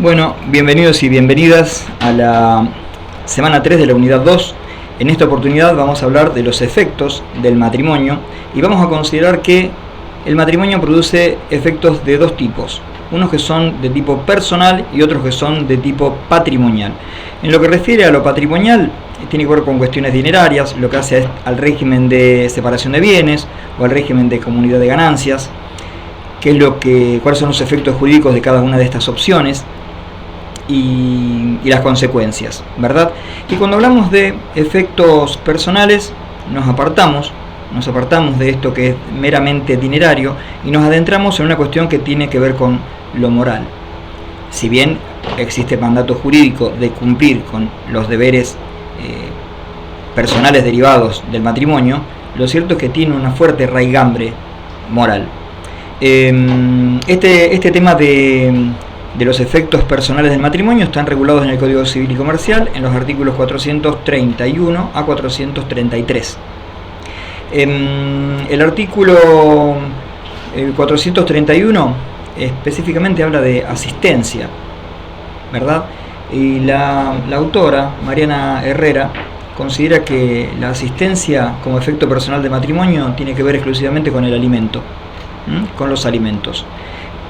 Bueno, bienvenidos y bienvenidas a la semana 3 de la unidad 2. En esta oportunidad vamos a hablar de los efectos del matrimonio y vamos a considerar que el matrimonio produce efectos de dos tipos, unos que son de tipo personal y otros que son de tipo patrimonial. En lo que refiere a lo patrimonial, tiene que ver con cuestiones dinerarias, lo que hace al régimen de separación de bienes o al régimen de comunidad de ganancias, cuáles son los efectos jurídicos de cada una de estas opciones y las consecuencias, ¿verdad? Y cuando hablamos de efectos personales, nos apartamos de esto que es meramente dinerario y nos adentramos en una cuestión que tiene que ver con lo moral. Si bien existe mandato jurídico de cumplir con los deberes personales derivados del matrimonio, lo cierto es que tiene una fuerte raigambre moral. Este tema de los efectos personales del matrimonio están regulados en el Código Civil y Comercial en los artículos 431 a 433. El artículo 431 específicamente habla de asistencia, ¿verdad? Y la autora, Mariana Herrera, considera que la asistencia como efecto personal del matrimonio tiene que ver exclusivamente con el alimento, con los alimentos.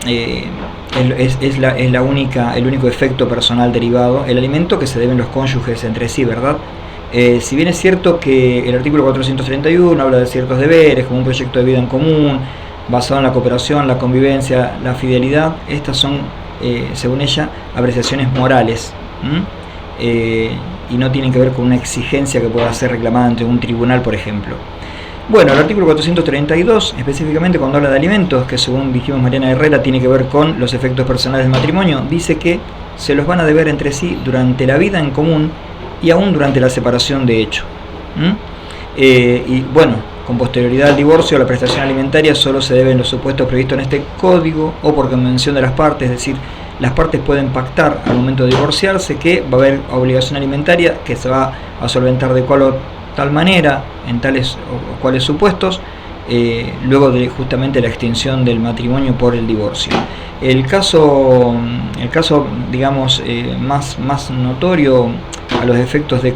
Es el único efecto personal derivado, el alimento que se deben los cónyuges entre sí, ¿verdad? Si bien es cierto que el artículo 431 habla de ciertos deberes, como un proyecto de vida en común, basado en la cooperación, la convivencia, la fidelidad, estas son, según ella, apreciaciones morales, y no tienen que ver con una exigencia que pueda ser reclamada ante un tribunal, por ejemplo. Bueno, el artículo 432, específicamente cuando habla de alimentos, que según dijimos Mariana Herrera tiene que ver con los efectos personales del matrimonio, dice que se los van a deber entre sí durante la vida en común y aún durante la separación de hecho. Y bueno, con posterioridad al divorcio, la prestación alimentaria solo se debe en los supuestos previstos en este código o por convención de las partes, es decir, las partes pueden pactar al momento de divorciarse que va a haber obligación alimentaria que se va a solventar de cual o tal manera, en tales o cuales supuestos, luego de justamente la extinción del matrimonio por el divorcio. El caso digamos, más notorio a los efectos de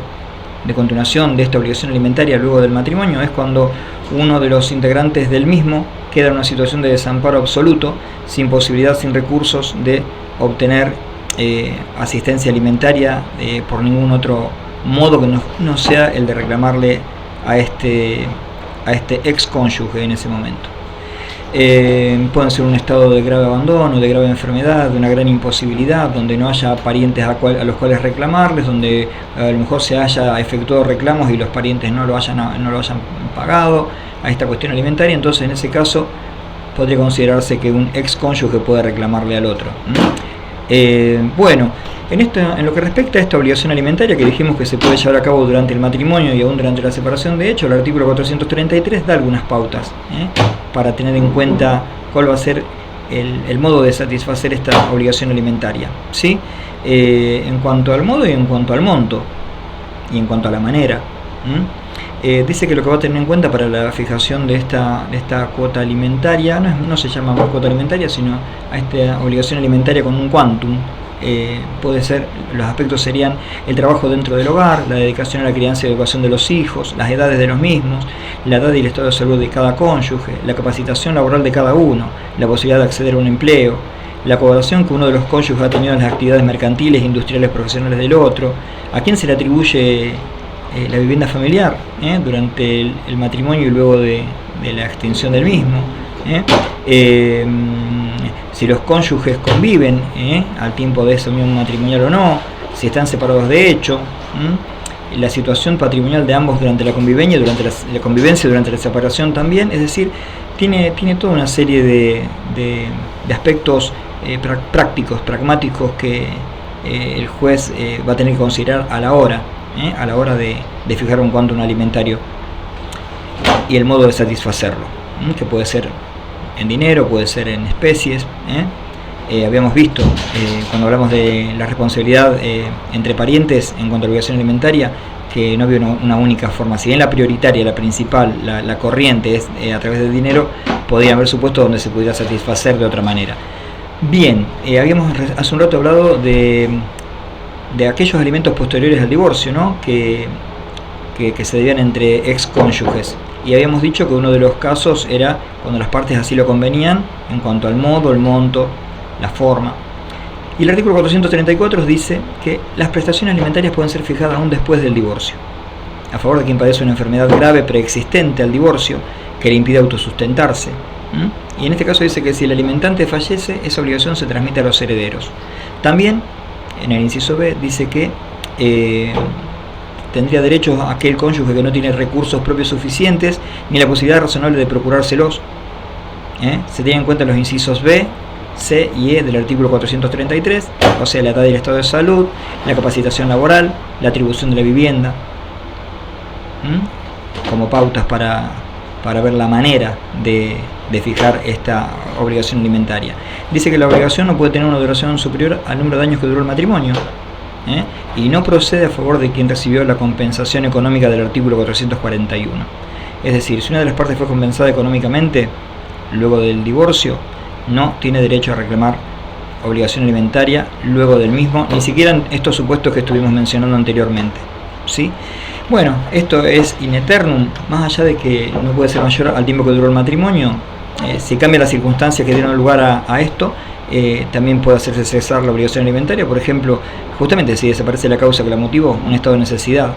continuación de esta obligación alimentaria luego del matrimonio es cuando uno de los integrantes del mismo queda en una situación de desamparo absoluto, sin posibilidad, sin recursos de obtener asistencia alimentaria por ningún otro modo que no sea el de reclamarle a este ex cónyuge en ese momento. Pueden ser un estado de grave abandono, de grave enfermedad, de una gran imposibilidad, donde no haya parientes a los cuales reclamarles, donde a lo mejor se haya efectuado reclamos y los parientes no lo hayan pagado a esta cuestión alimentaria. Entonces, en ese caso, podría considerarse que un ex cónyuge puede reclamarle al otro. Bueno, en lo que respecta a esta obligación alimentaria que dijimos que se puede llevar a cabo durante el matrimonio y aún durante la separación de hecho, el artículo 433 da algunas pautas para tener en cuenta cuál va a ser el modo de satisfacer esta obligación alimentaria, ¿sí? En cuanto al modo y en cuanto al monto y en cuanto a la manera. Dice que lo que va a tener en cuenta para la fijación de esta cuota alimentaria no se llama más cuota alimentaria, sino a esta obligación alimentaria con un quantum. Puede ser, los aspectos serían el trabajo dentro del hogar, la dedicación a la crianza y educación de los hijos, las edades de los mismos, la edad y el estado de salud de cada cónyuge, la capacitación laboral de cada uno, la posibilidad de acceder a un empleo, la colaboración que uno de los cónyuges ha tenido en las actividades mercantiles, industriales, profesionales del otro, a quién se le atribuye la vivienda familiar durante el matrimonio y luego de la extinción del mismo, si los cónyuges conviven al tiempo de esa unión matrimonial o no, si están separados de hecho, la situación patrimonial de ambos durante la convivencia, durante la separación también, es decir, tiene toda una serie de aspectos prácticos, pragmáticos que el juez va a tener que considerar a la hora de fijar un quantum alimentario y el modo de satisfacerlo, que puede ser en dinero, puede ser en especies. Habíamos visto cuando hablamos de la responsabilidad entre parientes en cuanto a la obligación alimentaria que no había una única forma. Si bien la prioritaria, la principal, la corriente es a través del dinero, podría haber supuestos donde se pudiera satisfacer de otra manera. Bien, habíamos hace un rato hablado de aquellos alimentos posteriores al divorcio, ¿no? que se debían entre ex cónyuges. Y habíamos dicho que uno de los casos era cuando las partes así lo convenían en cuanto al modo, el monto, la forma. Y el artículo 434 dice que las prestaciones alimentarias pueden ser fijadas aún después del divorcio, a favor de quien padece una enfermedad grave preexistente al divorcio que le impide autosustentarse. Y en este caso dice que si el alimentante fallece, esa obligación se transmite a los herederos. También, en el inciso B, dice que tendría derecho a aquel cónyuge que no tiene recursos propios suficientes ni la posibilidad razonable de procurárselos. Se tienen en cuenta los incisos B, C y E del artículo 433, o sea, la edad y el estado de salud, la capacitación laboral, la atribución de la vivienda, como pautas para ver la manera de fijar esta obligación alimentaria. Dice que la obligación no puede tener una duración superior al número de años que duró el matrimonio, y no procede a favor de quien recibió la compensación económica del artículo 441. Es decir, si una de las partes fue compensada económicamente luego del divorcio, no tiene derecho a reclamar obligación alimentaria luego del mismo, ni siquiera en estos supuestos que estuvimos mencionando anteriormente, ¿sí? Bueno, esto es in eternum, más allá de que no puede ser mayor al tiempo que duró el matrimonio. Si cambian las circunstancias que dieron lugar a esto, también puede hacerse cesar la obligación alimentaria. Por ejemplo, justamente si desaparece la causa que la motivó, un estado de necesidad,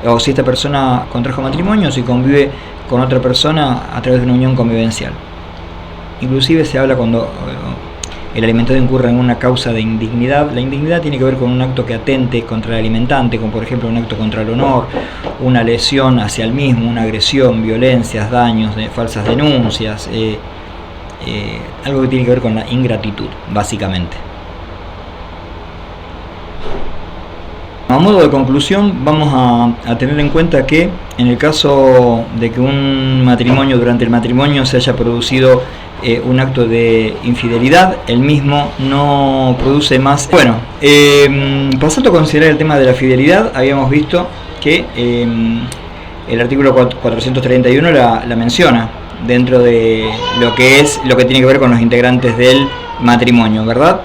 o si esta persona contrajo matrimonio, si convive con otra persona a través de una unión convivencial. Inclusive se habla cuando el alimentado incurre en una causa de indignidad. La indignidad tiene que ver con un acto que atente contra el alimentante, como por ejemplo un acto contra el honor, una lesión hacia el mismo, una agresión, violencias, daños, falsas denuncias, algo que tiene que ver con la ingratitud, básicamente. A modo de conclusión, vamos a tener en cuenta que en el caso de que un matrimonio, durante el matrimonio se haya producido un acto de infidelidad, el mismo no produce más. Bueno, pasando a considerar el tema de la fidelidad, habíamos visto que el artículo 431 la menciona dentro de lo que tiene que ver con los integrantes del matrimonio, ¿verdad?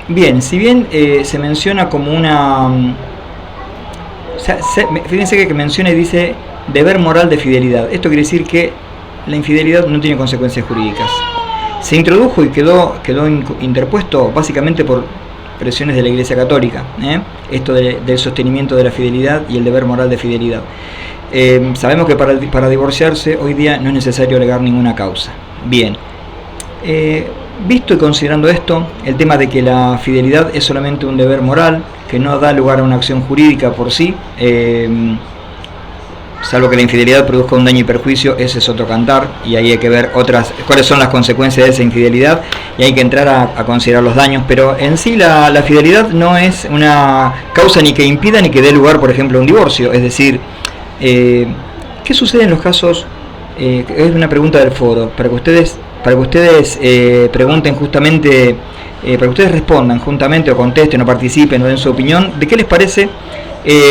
Bien, si bien se menciona como una... fíjense que menciona y dice deber moral de fidelidad. Esto quiere decir que la infidelidad no tiene consecuencias jurídicas. Se introdujo y quedó interpuesto básicamente por presiones de la Iglesia Católica, esto del sostenimiento de la fidelidad y el deber moral de fidelidad. Sabemos que para divorciarse hoy día no es necesario alegar ninguna causa. Bien, visto y considerando esto, el tema de que la fidelidad es solamente un deber moral, que no da lugar a una acción jurídica por sí, salvo que la infidelidad produzca un daño y perjuicio, ese es otro cantar, y ahí hay que ver cuáles son las consecuencias de esa infidelidad, y hay que entrar a considerar los daños. Pero en sí la fidelidad no es una causa ni que impida ni que dé lugar, por ejemplo, a un divorcio. Es decir, ¿qué sucede en los casos? Es una pregunta del foro, para que ustedes pregunten justamente, para que ustedes respondan juntamente o contesten o participen o den su opinión de qué les parece.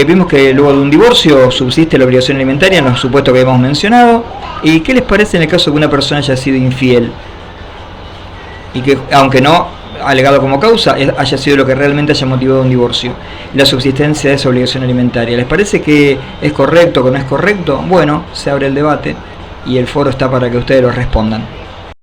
Vimos que luego de un divorcio subsiste la obligación alimentaria en los supuestos que hemos mencionado. ¿Y qué les parece en el caso de que una persona haya sido infiel y que, aunque no alegado como causa, haya sido lo que realmente haya motivado un divorcio, la subsistencia de esa obligación alimentaria? ¿Les parece que es correcto o que no es correcto? Bueno, se abre el debate y el foro está para que ustedes lo respondan.